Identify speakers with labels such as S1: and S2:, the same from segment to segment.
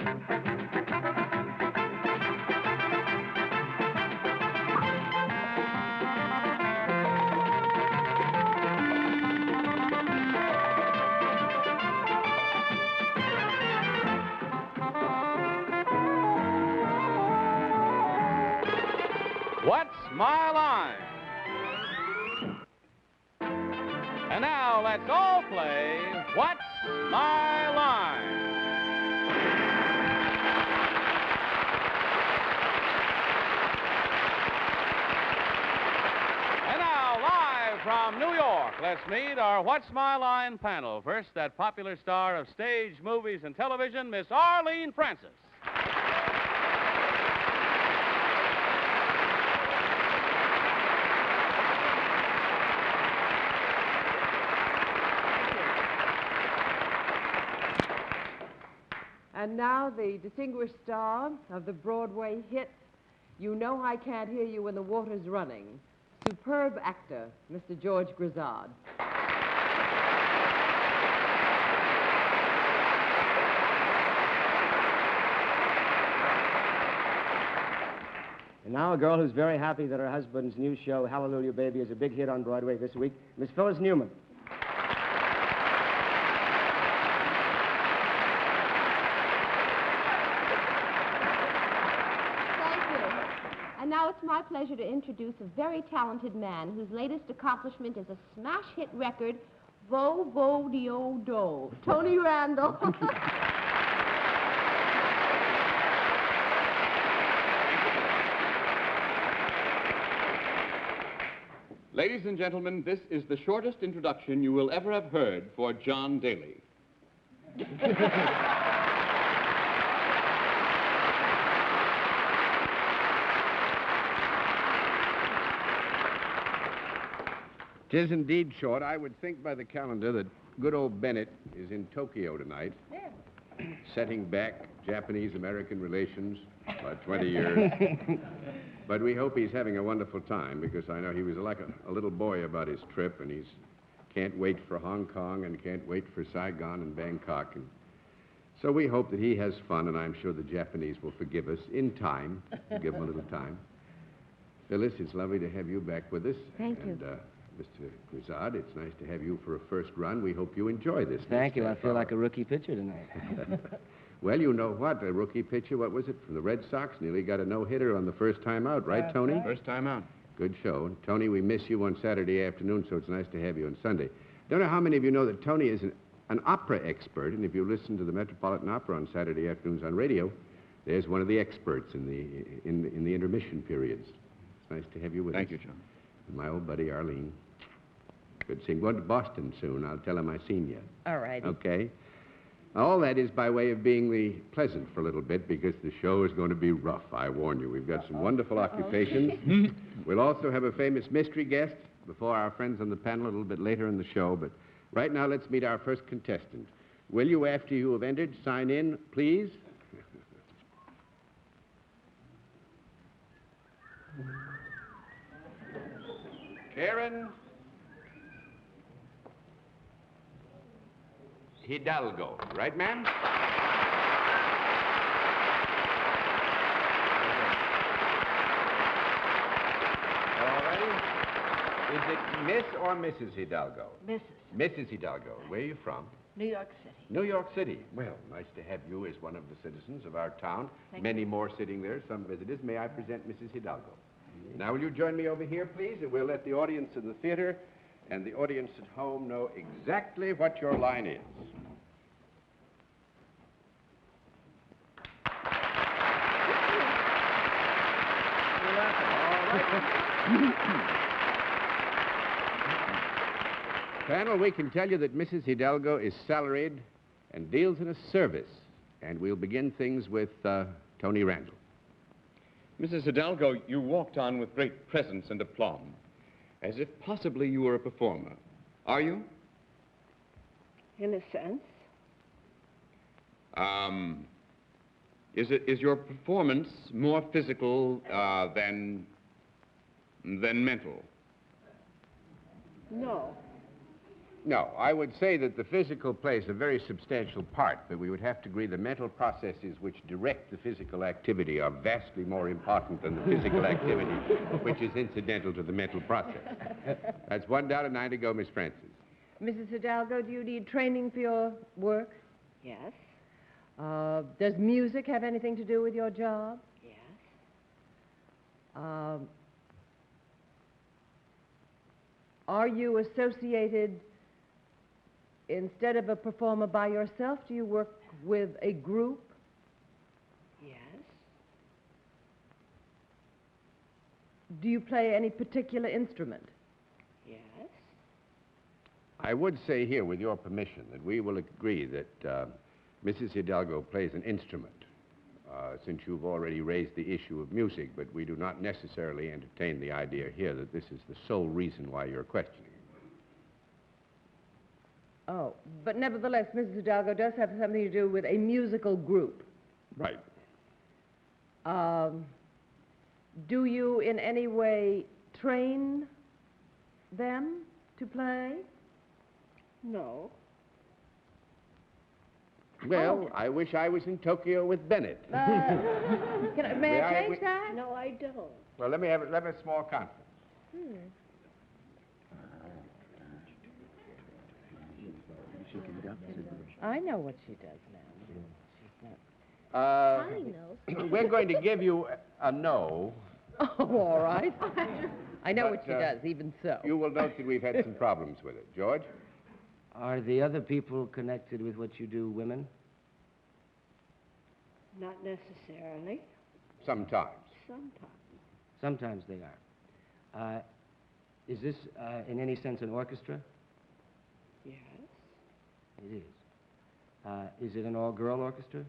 S1: What's My Line? And now let's all play What's My Line? And now, live from New York, let's meet our What's My Line panel. First, that popular star of stage, movies, and television, Miss Arlene Francis.
S2: And now the distinguished star of the Broadway hit, You Know I Can't Hear You When the Water's Running, superb actor, Mr. George Grizzard.
S3: And now a girl who's very happy that her husband's new show, Hallelujah Baby, is a big hit on Broadway this week, Miss Phyllis Newman.
S4: Now it's my pleasure to introduce a very talented man whose latest accomplishment is a smash hit record, Vo Vo Dio Do, Tony Randall.
S5: Ladies and gentlemen, this is the shortest introduction you will ever have heard for John Daly.
S6: It is indeed short. I would think by the calendar that good old Bennett is in Tokyo tonight, setting back Japanese-American relations by 20 years. But we hope he's having a wonderful time, because I know he was like a little boy about his trip, and he's can't wait for Hong Kong and can't wait for Saigon and Bangkok. And so we hope that he has fun, and I'm sure the Japanese will forgive us in time. We'll give them a little time. Phyllis, it's lovely to have you back with us.
S2: Thank you.
S6: Mr. Grizzard, it's nice to have you for a first run. We hope you enjoy this.
S3: Thank you. I feel like a rookie pitcher tonight.
S6: Well, you know what? A rookie pitcher, what was it, from the Red Sox? Nearly got a no-hitter on the first time out, right, Tony?
S5: Right. First time out.
S6: Good show. Tony, we miss you on Saturday afternoon, so it's nice to have you on Sunday. Don't know how many of you know that Tony is an opera expert, and if you listen to the Metropolitan Opera on Saturday afternoons on radio, there's one of the experts in the intermission periods. It's nice to have you with us.
S5: Thank you, John.
S6: And my old buddy, Arlene. Good seeing. Going to Boston soon. I'll tell him I seen you.
S2: All right.
S6: Okay. All that is by way of being pleasant for a little bit, because the show is going to be rough, I warn you. We've got some wonderful occupations. We'll also have a famous mystery guest before our friends on the panel a little bit later in the show. But right now, let's meet our first contestant. Will you, after you have entered, sign in, please? Karen Hidalgo, right, ma'am? All right. Is it Miss or Mrs. Hidalgo?
S2: Mrs.
S6: Mrs. Hidalgo. Where are you from?
S2: New York City.
S6: New York City. Well, nice to have you as one of the citizens of our town. Many more sitting there, some visitors. May I present Mrs. Hidalgo? Now, will you join me over here, please? And we'll let the audience in the theater and the audience at home know exactly what your line is. Panel, we can tell you that Mrs. Hidalgo is salaried and deals in a service. And we'll begin things with Tony Randall.
S5: Mrs. Hidalgo, you walked on with great presence and aplomb, as if possibly you were a performer. Are you?
S2: In a sense.
S5: Is your performance more physical than mental?
S2: No.
S6: No, I would say that the physical plays a very substantial part, but we would have to agree the mental processes which direct the physical activity are vastly more important than the physical activity which is incidental to the mental process. That's 1 down and 9 to go, Miss Francis.
S2: Mrs. Hidalgo, do you need training for your work?
S7: Yes.
S2: Does music have anything to do with your job?
S7: Yes.
S2: Are you associated, instead of a performer by yourself, do you work with a group?
S7: Yes.
S2: Do you play any particular instrument?
S7: Yes.
S6: I would say here, with your permission, that we will agree that Mrs. Hidalgo plays an instrument, since you've already raised the issue of music, but we do not necessarily entertain the idea here that this is the sole reason why you're questioning.
S2: Oh, but nevertheless, Mrs. Hidalgo does have something to do with a musical group.
S6: Right.
S2: Do you in any way train them to play?
S7: No.
S6: Well, I wish I was in Tokyo with Bennett.
S2: May I change that?
S7: No, I don't.
S6: Well, let me have a small conference.
S2: I know what she does now.
S7: I know.
S6: We're going to give you a no.
S2: Oh, all right. I know
S6: But,
S2: what she does, even so.
S6: You will note that we've had some problems with it. George?
S3: Are the other people connected with what you do women?
S7: Not necessarily.
S6: Sometimes.
S7: Sometimes.
S3: Sometimes they are. Is this, in any sense, an orchestra?
S7: Yes.
S3: It is. Is it an all-girl orchestra?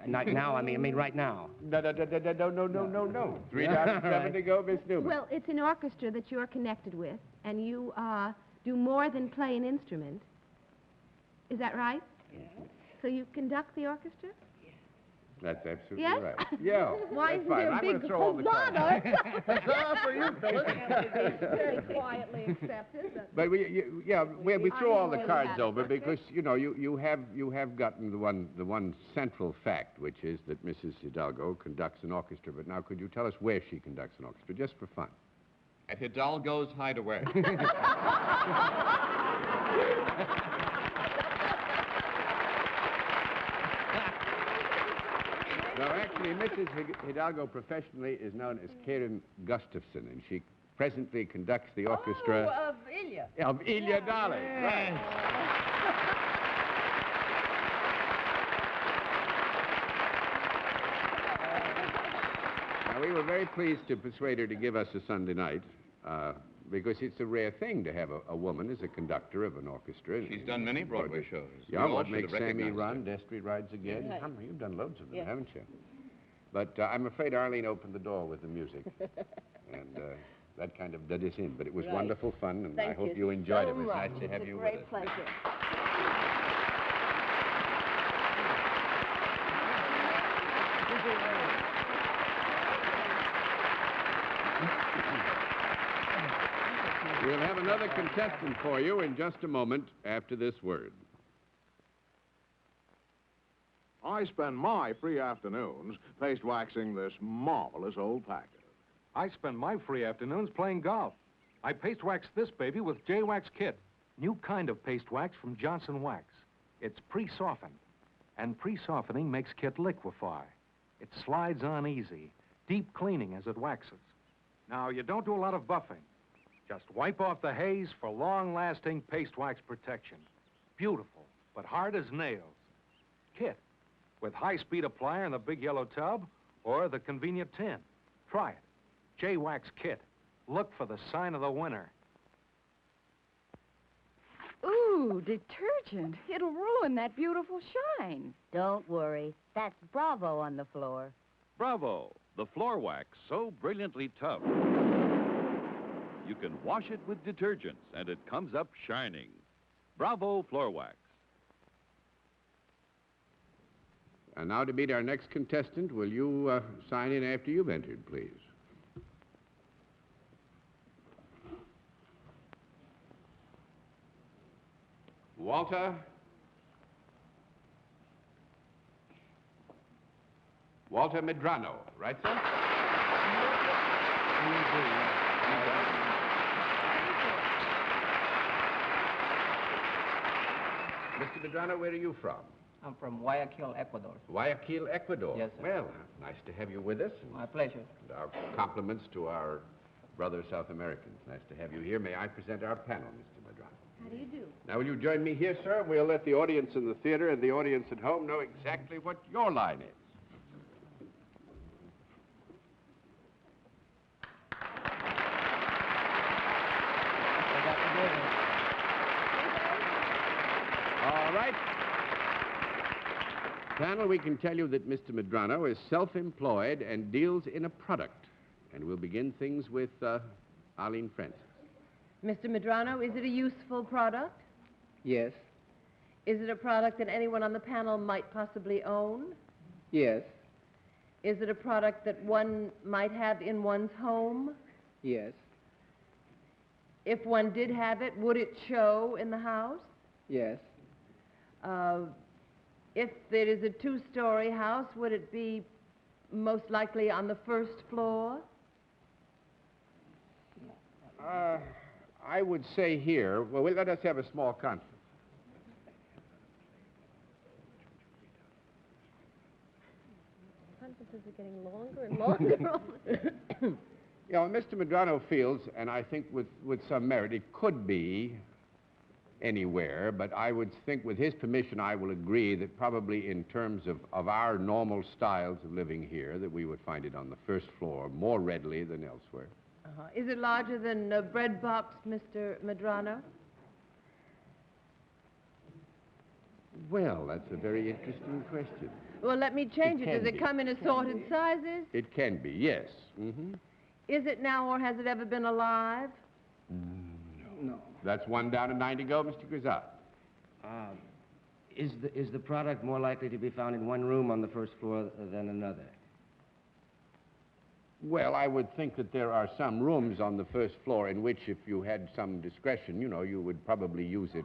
S3: Not now, I mean right now.
S6: No. 3 down and 7 to go, Miss Newman.
S4: Well, it's an orchestra that you're connected with, and you do more than play an instrument. Is that right?
S7: Yes.
S4: So you conduct the orchestra?
S6: That's absolutely
S4: Yes?
S6: right. Yeah.
S4: Why
S6: that's
S4: is
S6: fine.
S4: there a
S6: I'm going to
S4: big
S6: throw all the cards.
S4: hosanna?
S6: For you, Phyllis.
S4: Very quietly accepted.
S6: But we throw all the
S4: really
S6: cards
S4: had
S6: over
S4: it.
S6: because you have gotten the one central fact, which is that Mrs. Hidalgo conducts an orchestra. But now, could you tell us where she conducts an orchestra, just for fun?
S5: At Hidalgo's Hideaway.
S6: No, actually, Mrs. Hidalgo professionally is known as Karen Gustafson, and she presently conducts the orchestra
S2: of Ilya.
S6: of Ilya Daly. Right. Now, we were very pleased to persuade her to give us a Sunday night, because it's a rare thing to have a woman as a conductor of an orchestra.
S5: She's done many Broadway shows.
S6: Yeah,
S5: We all
S6: what
S5: should
S6: makes
S5: have
S6: Sammy
S5: recognized
S6: run,
S5: her.
S6: Destry rides again.
S7: Right.
S6: You've done loads of them,
S7: Yeah.
S6: haven't you? But I'm afraid Arlene opened the door with the music, and that kind of did us in. But it was
S7: Right.
S6: wonderful fun, and
S7: Thank
S6: I hope
S7: you
S6: you enjoyed
S7: so
S6: it. It was
S7: much.
S6: nice to have
S7: It's
S6: you
S7: a
S6: with
S7: great
S6: us.
S7: pleasure.
S6: We'll have another contestant for you in just a moment after this word.
S8: I spend my free afternoons paste waxing this marvelous old Packard.
S9: I spend my free afternoons playing golf. I paste wax this baby with J-Wax Kit, new kind of paste wax from Johnson Wax. It's pre-softened, and pre-softening makes Kit liquefy. It slides on easy, deep cleaning as it waxes. Now, you don't do a lot of buffing. Just wipe off the haze for long-lasting paste wax protection. Beautiful, but hard as nails. Kit, with high-speed applier in the big yellow tub or the convenient tin. Try it. J-Wax Kit. Look for the sign of the winner.
S10: Ooh, detergent. It'll ruin that beautiful shine.
S11: Don't worry. That's Bravo on the floor.
S12: Bravo, the floor wax so brilliantly tough. You can wash it with detergents, and it comes up shining. Bravo Floor Wax.
S6: And now to meet our next contestant, will you sign in after you've entered, please? Walter. Walter Medrano, right, sir? Mr. Medrano, where are you from?
S13: I'm from Guayaquil, Ecuador.
S6: Guayaquil, Ecuador.
S13: Yes, sir.
S6: Well, nice to have you with us.
S13: My pleasure.
S6: And our compliments to our brother South Americans. Nice to have you here. May I present our panel, Mr. Medrano?
S4: How do you do?
S6: Now, will you join me here, sir? We'll let the audience in the theater and the audience at home know exactly what your line is. All right. Panel, we can tell you that Mr. Medrano is self-employed and deals in a product. And we'll begin things with Arlene Francis.
S2: Mr. Medrano, is it a useful product?
S13: Yes.
S2: Is it a product that anyone on the panel might possibly own?
S13: Yes.
S2: Is it a product that one might have in one's home?
S13: Yes.
S2: If one did have it, would it show in the house?
S13: Yes.
S2: If there is a two-story house, would it be most likely on the first floor?
S6: I would say here, well, let us have a small conference.
S4: Conferences are getting longer and longer.
S6: You know, Mr. Medrano feels, and I think with some merit, it could be anywhere, but I would think with his permission I will agree that probably in terms of our normal styles of living here that we would find it on the first floor more readily than elsewhere.
S2: Is it larger than a Breadbox, Mr. Medrano?
S6: Well, that's a very interesting question.
S2: Well, let me change it.
S6: can
S2: Does it
S6: be.
S2: come in assorted sizes?
S6: It can be, yes. Mm-hmm.
S2: Is it now or has it ever been alive?
S13: No.
S6: That's one down and 9 to go, Mr. Grizzard.
S3: Is the product more likely to be found in one room on the first floor than another?
S6: Well, I would think that there are some rooms on the first floor in which, if you had some discretion, you know, you would probably use it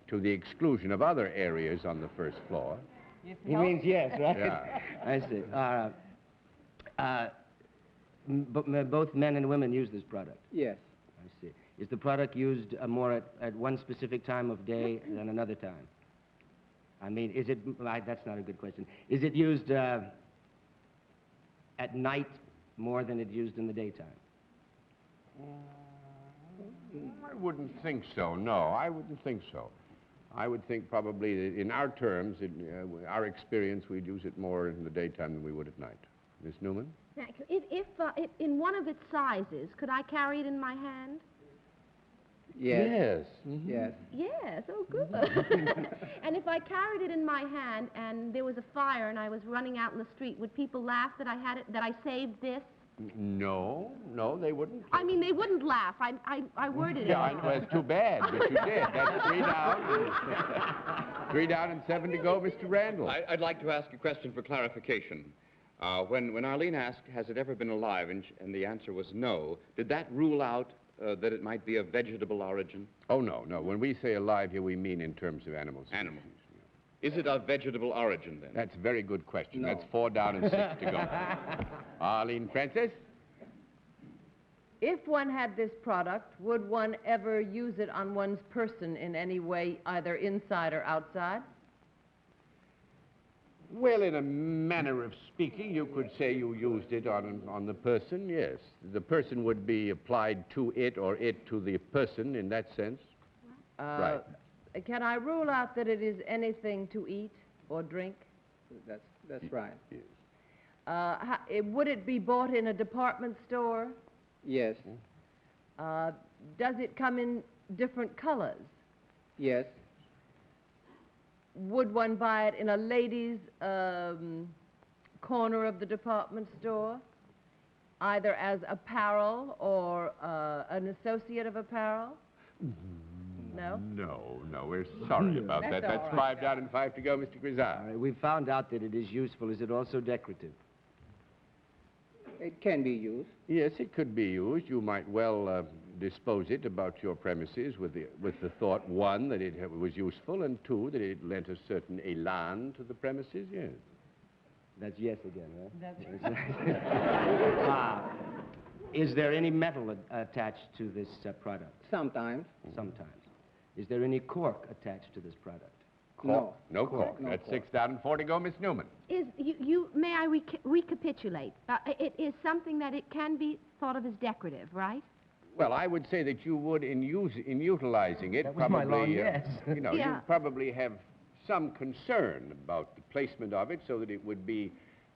S6: to the exclusion of other areas on the first floor.
S3: He means yes, right?
S6: Yeah.
S3: I see. Both men and women use this product?
S13: Yes.
S3: I see. Is the product used more at one specific time of day than another time? I mean, is it... that's not a good question. Is it used at night more than it's used in the daytime?
S6: I wouldn't think so, no. I wouldn't think so. I would think probably that in our terms, in our experience, we'd use it more in the daytime than we would at night. Miss Newman?
S4: Now, if in one of its sizes, could I carry it in my hand?
S13: Yes.
S6: Yes. Mm-hmm.
S13: Yes.
S4: Yes, oh good. And if I carried it in my hand and there was a fire and I was running out in the street, would people laugh that I had it, that I saved this?
S6: No, they wouldn't.
S4: I mean, they wouldn't laugh. I worded it.
S6: Yeah, I know, that's too bad, but you did. That's 3 down. 3 down and 7 to go, Mr. Randall.
S5: I'd like to ask a question for clarification. When Arlene asked, has it ever been alive, and the answer was no, did that rule out that it might be of vegetable origin?
S6: Oh, no. When we say alive here, we mean in terms of animals.
S5: Animals. Is it of vegetable origin, then?
S6: That's a very good question.
S13: No.
S6: That's 4 down and 6 to go. Arlene Francis?
S2: If one had this product, would one ever use it on one's person in any way, either inside or outside?
S6: Well, in a manner of speaking, you could say you used it on the person, yes. The person would be applied to it or it to the person in that sense. Right.
S2: Can I rule out that it is anything to eat or drink?
S13: That's right.
S6: Yes.
S2: Would it be bought in a department store?
S13: Yes.
S2: Does it come in different colors?
S13: Yes.
S2: Would one buy it in a ladies' corner of the department store, either as apparel or an associate of apparel? No?
S6: No, we're sorry about that.
S2: That's all
S6: That's
S2: right.
S6: 5 down and 5 to go, Mr. Grizzard.
S3: All right, we've found out that it is useful. Is it also decorative?
S13: It can be used.
S6: Yes, it could be used. You might well dispose it about your premises with the thought, one, that it was useful, and two, that it lent a certain elan to the premises, yes.
S3: That's yes again, right?
S2: That's
S3: Is there any metal attached to this product?
S13: Sometimes.
S3: Sometimes. Is there any cork attached to this product?
S6: Cork? No cork.
S13: No
S6: That's
S13: cork.
S6: 6 down and 4 to go, Miss Newman.
S4: May I recapitulate? It is something that it can be thought of as decorative, right?
S6: Well, I would say that you would, in utilizing it,
S3: That was my long yes.
S6: You know,
S4: Yeah.
S6: you'd probably have some concern about the placement of it so that it would be,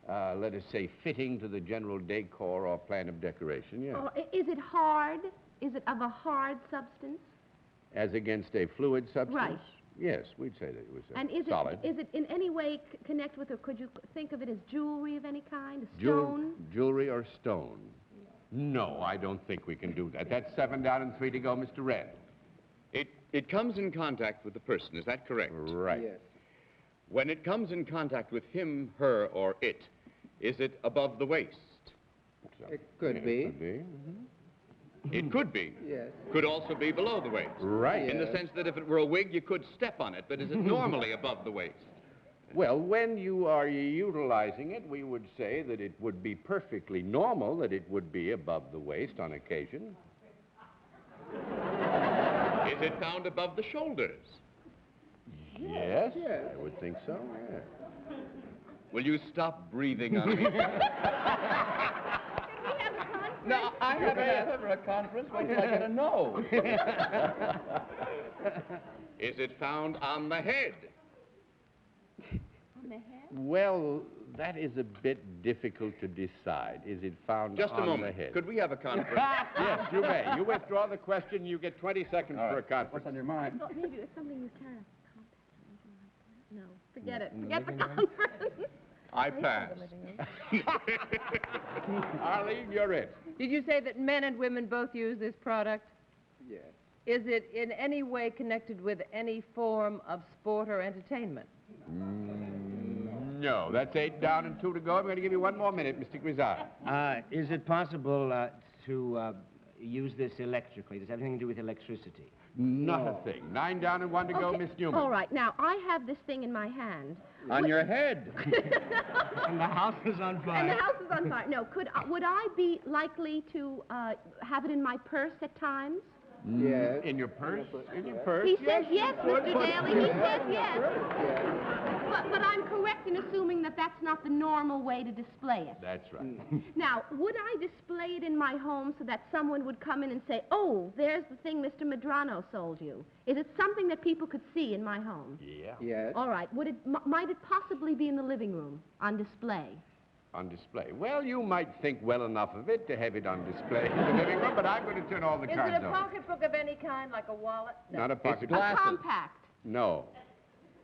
S6: let us say, fitting to the general decor or plan of decoration, yeah.
S4: Or is it hard? Is it of a hard substance?
S6: As against a fluid substance?
S4: Right.
S6: Yes, we'd say that it was
S4: And is
S6: solid.
S4: it in any way connect with, or could you think of it as jewelry of any kind? A stone?
S6: Jewelry or stone? No, I don't think we can do that. That's 7 down and 3 to go, Mr. Red.
S5: It comes in contact with the person, is that correct?
S6: Right.
S13: Yes.
S5: When it comes in contact with him, her, or it, is it above the waist?
S13: It could be.
S6: Could be. Mm-hmm.
S5: It could be.
S13: Yes.
S5: Could also be below the waist.
S6: Right.
S5: In the sense that if it were a wig, you could step on it, but is it normally above the waist?
S6: Well, when you are utilizing it, we would say that it would be perfectly normal that it would be above the waist on occasion.
S5: Is it found above the shoulders?
S6: Yes, I would think so, yes.
S5: Will you stop breathing on me?
S14: No, I haven't asked for a conference. Wait till I get a no.
S5: Is it found on the head?
S4: On the head?
S6: Well, that is a bit difficult to decide. Is it found
S5: Just a
S6: on
S5: moment.
S6: the head?
S5: Could we have a conference?
S6: Yes, you may. You withdraw the question, you get 20 seconds for a conference.
S14: What's on your mind?
S4: Oh, maybe it's something you can compact or anything like that. No, forget it. Forget the conference.
S5: I pass.
S6: Arlene, you're it.
S2: Did you say that men and women both use this product?
S13: Yes.
S2: Is it in any way connected with any form of sport or entertainment?
S6: No, that's 8 down and 2 to go. I'm going to give you 1 more minute, Mr. Grizzard.
S3: Is it possible to use this electrically? Does it have anything to do with electricity?
S6: Not a thing. 9 down and 1 to go, Miss Newman.
S4: All right. Now, I have this thing in my hand.
S6: On your head.
S3: And the house is on fire.
S4: And the house is on fire. No, would I be likely to have it in my purse at times?
S13: Yes.
S6: In your purse? In your purse?
S4: He says yes,
S6: you
S4: Mr.
S6: could.
S4: Daly. He says yes.
S13: Yes.
S4: But I'm correct in assuming that that's not the normal way to display it.
S6: That's right.
S4: Now, would I display it in my home so that someone would come in and say, oh, there's the thing Mr. Medrano sold you? Is it something that people could see in my home?
S6: Yeah.
S13: Yes.
S4: All right. Might it possibly be in the living room on display?
S6: On display. Well, you might think well enough of it to have it on display in the living room, but I'm going to turn all the
S2: Is
S6: cards
S2: it a
S6: over.
S2: pocketbook of any kind, like a wallet?
S6: Not a pocket.
S4: A compact.
S6: No.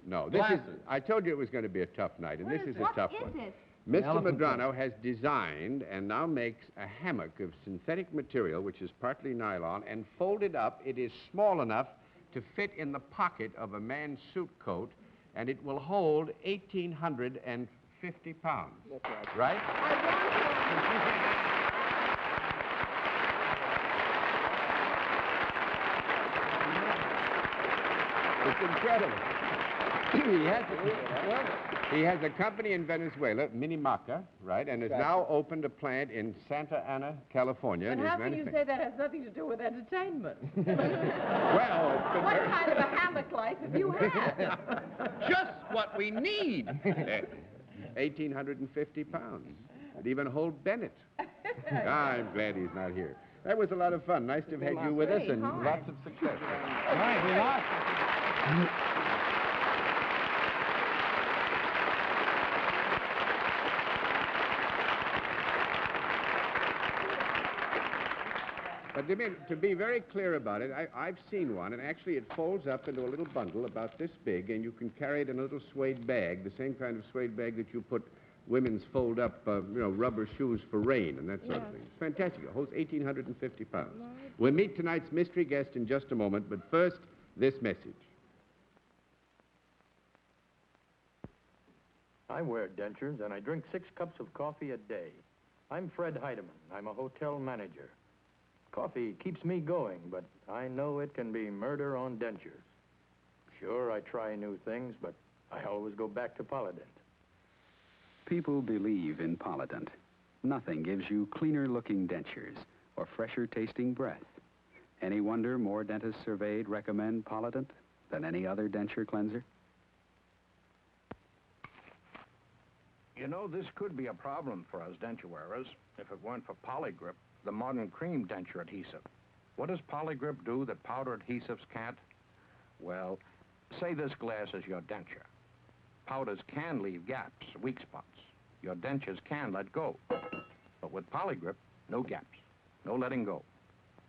S6: No. This is, I told you it was going to be a tough night, and this is a tough one.
S4: What is it?
S6: Mr. Medrano has designed and now makes a hammock of synthetic material, which is partly nylon, and folded up. It is small enough to fit in the pocket of a man's suit coat, and it will hold 1,850 pounds.
S13: That's right.
S6: Right? It's incredible. He has a company in Venezuela, Minimaca, right, and has now opened a plant in Santa Ana, California.
S2: And
S6: and
S2: how
S6: is
S2: can you say that has nothing to do with entertainment?
S6: Well,
S2: What kind of a hammock life have you had?
S5: Just what we need.
S6: 1,850 pounds. It'd even hold Bennett. I'm glad he's not here. That was a lot of fun. Nice to have had you with us, and lots of success.
S3: All right, we lost.
S6: But to be very clear about it, I've seen one, and actually it folds up into a little bundle about this big, and you can carry it in a little suede bag, the same kind of suede bag that you put women's fold-up, rubber shoes for rain and that sort of thing. It's fantastic. It holds 1,850 pounds. We'll meet tonight's mystery guest in just a moment, but first, this message.
S15: I wear dentures, and I drink 6 cups of coffee a day. I'm Fred Heidemann. I'm a hotel manager. Coffee keeps me going, but I know it can be murder on dentures. Sure, I try new things, but I always go back to Polident.
S16: People believe in Polident. Nothing gives you cleaner-looking dentures or fresher-tasting breath. Any wonder more dentists surveyed recommend Polident than any other denture cleanser?
S15: You know, this could be a problem for us denture wearers if it weren't for Polygrip, the modern cream denture adhesive. What does Polygrip do that powder adhesives can't? Well, say this glass is your denture. Powders can leave gaps, weak spots. Your dentures can let go. But with Polygrip, no gaps, no letting go,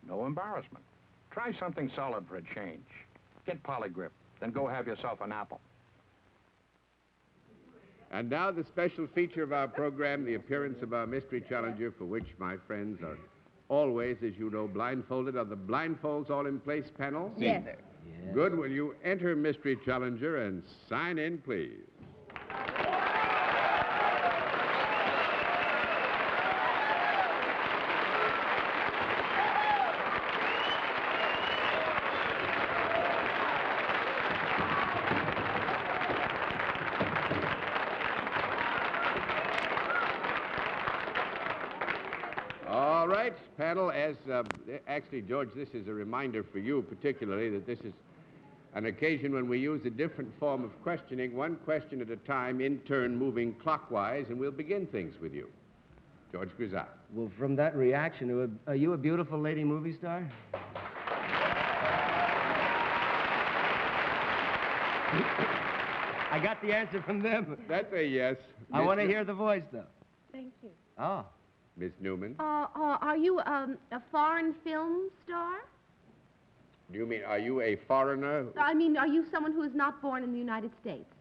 S15: no embarrassment. Try something solid for a change. Get Polygrip, then go have yourself an apple.
S6: And now the special feature of our program, the appearance of our mystery challenger, for which my friends are always, as you know, blindfolded. Are the blindfolds all in place, panel?
S2: Yes, sir.
S6: Yes. Good. Will you enter mystery challenger and sign in, please? All right, panel, actually, George, this is a reminder for you particularly that this is an occasion when we use a different form of questioning, one question at a time, in turn moving clockwise, and we'll begin things with you. George Grizzard.
S3: Well, from that reaction, are you a beautiful lady movie star? I got the answer from them.
S6: That's a yes.
S3: I want to hear the voice, though.
S4: Thank you.
S3: Oh.
S6: Miss Newman.
S4: Are you a foreign film star?
S6: Do you mean, are you a foreigner?
S4: I mean, are you someone who is not born in the United States?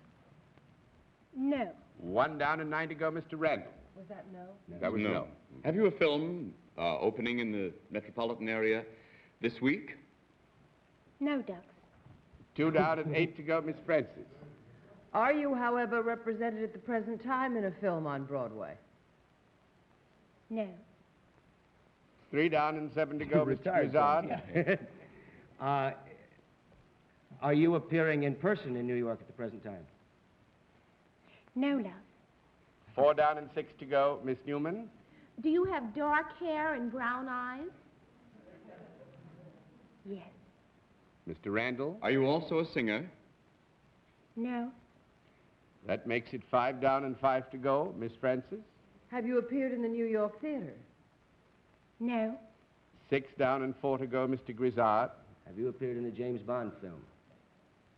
S7: No.
S6: One down and 9 to go, Mr. Randall.
S2: Was that no?
S6: That was no.
S5: Have you a film opening in the metropolitan area this week?
S7: No, Ducks.
S6: 2 down and 8 to go, Miss Francis.
S2: Are you, however, represented at the present time in a film on Broadway?
S7: No.
S6: 3 down and 7 to go, Mr. Grizzard.
S3: Are you appearing in person in New York at the present time?
S7: No, love.
S6: 4 down and 6 to go, Miss Newman.
S4: Do you have dark hair and brown eyes?
S7: Yes.
S6: Mr. Randall.
S5: Are you also a singer?
S7: No.
S6: That makes it 5 down and 5 to go, Miss Francis.
S2: Have you appeared in the New York theater?
S7: No.
S6: 6 down and 4 to go, Mr. Grizzard.
S3: Have you appeared in a James Bond film?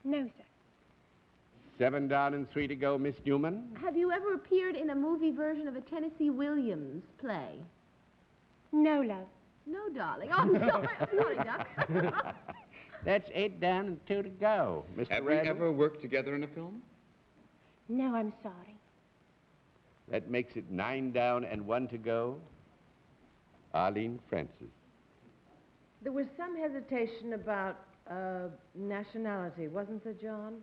S7: No, sir.
S6: 7 down and 3 to go, Miss Newman.
S4: Have you ever appeared in a movie version of a Tennessee Williams play?
S7: No, love.
S4: No, darling. Oh, I'm sorry. Sorry, Duck.
S6: That's 8 down and 2 to go, Mr.
S5: Have
S6: Randall.
S5: we ever worked together in a film?
S7: No, I'm sorry.
S6: That makes it 9 down and 1 to go. Arlene Francis.
S2: There was some hesitation about nationality, wasn't there, John?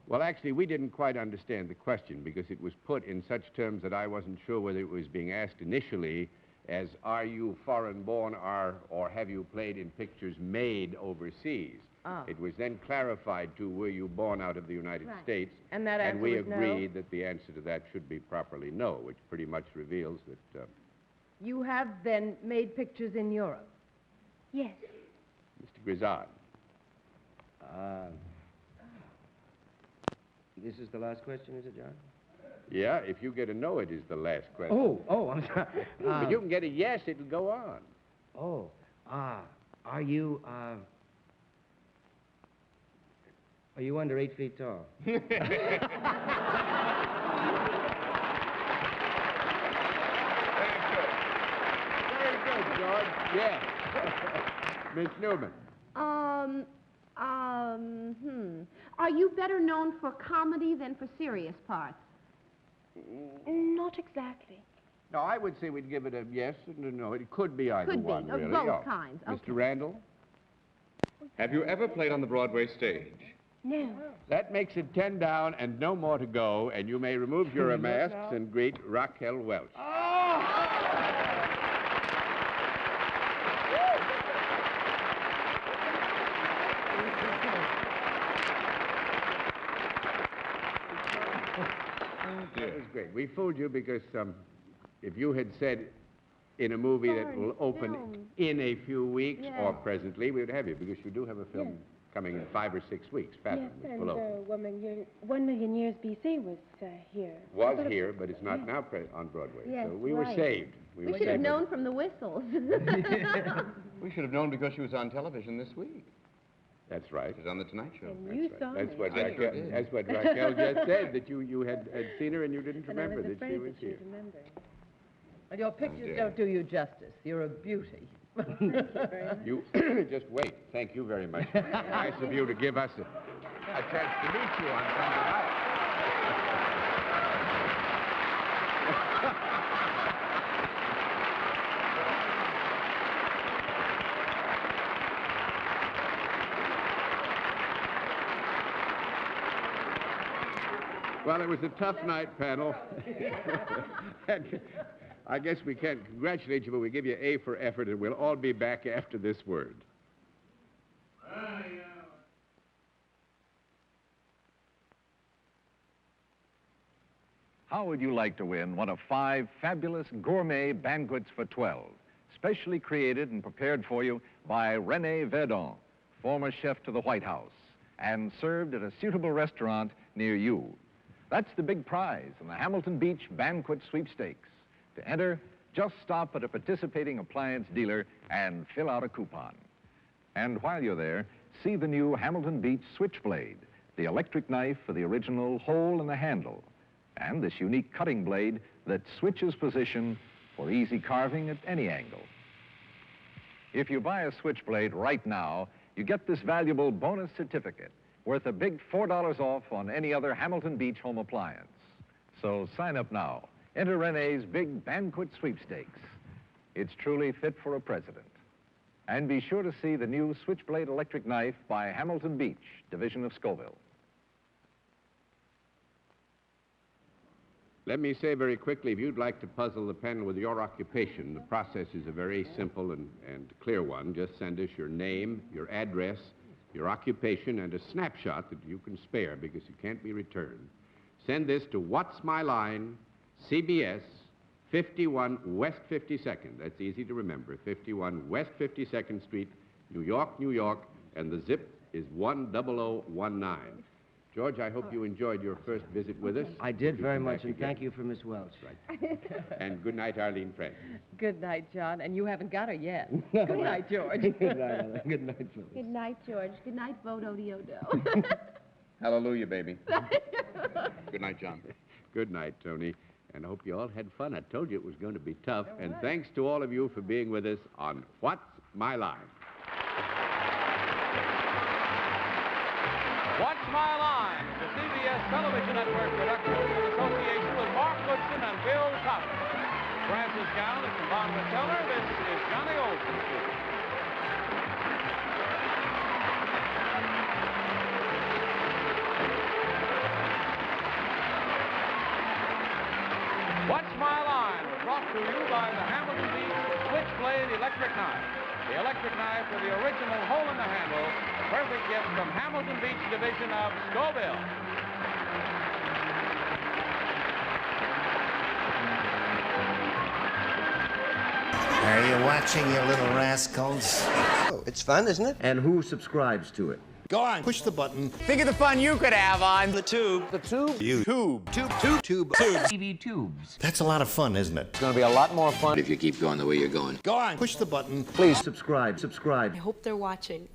S6: Well, actually, we didn't quite understand the question because it was put in such terms that I wasn't sure whether it was being asked initially as, are you foreign-born or have you played in pictures made overseas?
S2: Ah.
S6: It was then clarified to, were you born out of the United
S2: Right.
S6: States?
S2: And that answer
S6: we
S2: was no?
S6: agreed that the answer to that should be properly no, which pretty much reveals that...
S2: You have then made pictures in Europe?
S7: Yes.
S6: Mr. Grizzard.
S3: This is the last question, is it, John?
S6: Yeah, if you get a no, it is the last question.
S3: I'm sorry.
S6: But you can get a yes, it'll go on.
S3: Are you under 8 feet tall?
S6: Very good, George. Yes. Miss Newman.
S4: Are you better known for comedy than for serious parts?
S7: Not exactly.
S6: No, I would say we'd give it a yes and a no. It could be either
S4: Could be,
S6: one,
S4: of
S6: really.
S4: both kinds.
S6: Mr.
S4: Okay.
S6: Randall?
S5: Have you ever played on the Broadway stage?
S7: No.
S6: That makes it 10 down and no more to go, and you may remove your masks and greet Raquel Welch.
S3: Oh!
S6: That was great. We fooled you because if you had said in a movie that will open in a few weeks or presently, we would have you, because you do have a film coming in 5 or 6 weeks. Fathom,
S7: Yes,
S6: which will open.
S7: and 1 million years BC was here.
S6: Was here, but it's not now on Broadway.
S4: Yes,
S6: so we were
S4: right.
S6: saved.
S4: We should have known from the whistles.
S5: We should have known because she was on television this week.
S6: That's right.
S5: She's on The Tonight Show.
S7: And you saw
S6: That's
S7: me.
S6: what
S5: I sure
S6: Raquel,
S5: did.
S6: that's what Raquel just said, that you had seen her and you didn't
S7: And I
S6: remember
S7: was
S6: that she
S7: afraid
S6: was
S7: that
S6: here.
S7: she'd remember.
S2: Well, your pictures
S5: dear.
S2: don't do you justice. You're a beauty.
S6: You just wait. Thank you very much. Nice of you to give us a chance to meet you on Sunday night. Well, it was a tough night, panel. And I guess we can't congratulate you, but we give you A for effort, and we'll all be back after this word.
S9: How would you like to win one of 5 fabulous gourmet banquets for 12, specially created and prepared for you by René Verdon, former chef to the White House, and served at a suitable restaurant near you? That's the big prize in the Hamilton Beach Banquet Sweepstakes. To enter, just stop at a participating appliance dealer and fill out a coupon. And while you're there, see the new Hamilton Beach Switchblade, the electric knife for the original hole in the handle, and this unique cutting blade that switches position for easy carving at any angle. If you buy a Switchblade right now, you get this valuable bonus certificate worth a big $4 off on any other Hamilton Beach home appliance. So sign up now. Enter René's big banquet sweepstakes. It's truly fit for a president. And be sure to see the new Switchblade electric knife by Hamilton Beach, division of Scoville.
S6: Let me say very quickly, if you'd like to puzzle the panel with your occupation, the process is a very simple and clear one. Just send us your name, your address, your occupation, and a snapshot that you can spare because it can't be returned. Send this to What's My Line, CBS, 51 West 52nd. That's easy to remember. 51 West 52nd Street, New York, New York, and the zip is 10019. George, I hope you enjoyed your first visit with us.
S3: I did
S6: Hope you
S3: very
S6: come
S3: much,
S6: back
S3: and
S6: again.
S3: thank you for Miss Welch.
S6: Right. And good night, Arlene Francis.
S2: Good night, John. And you haven't got her yet. Good night, George.
S3: Good night, Ellen. Good night, Phyllis.
S4: Good night, George. Good night, Bodo Diodo.
S5: Hallelujah, baby. Good night, John.
S6: Good night, Tony. And I hope you all had fun. I told you it was going to be tough. And thanks to all of you for being with us on What's My Line.
S1: What's My Line? The CBS Television Network production in association with Mark Goodson and Bill Copper. Francis Gown is from Von Teller. This is Johnny Olson speaking. What's My Line was brought to you by the Hamilton Beach Switchblade Electric Knife. The electric knife with the original hole in the handle, a perfect gift from Hamilton Beach division of Scoville.
S17: Are you watching, you little rascals?
S18: Oh, it's fun, isn't it?
S17: And who subscribes to it?
S18: Go on, push the button.
S17: Think of the fun you could have on
S18: The tube.
S17: the tube.
S18: You.
S17: Tube.
S18: Tube.
S17: TV tubes.
S18: That's a lot of fun, isn't it?
S17: It's going to be a lot more fun
S18: If you keep going the way you're going. Go on, push the button.
S17: Please subscribe.
S19: I hope they're watching.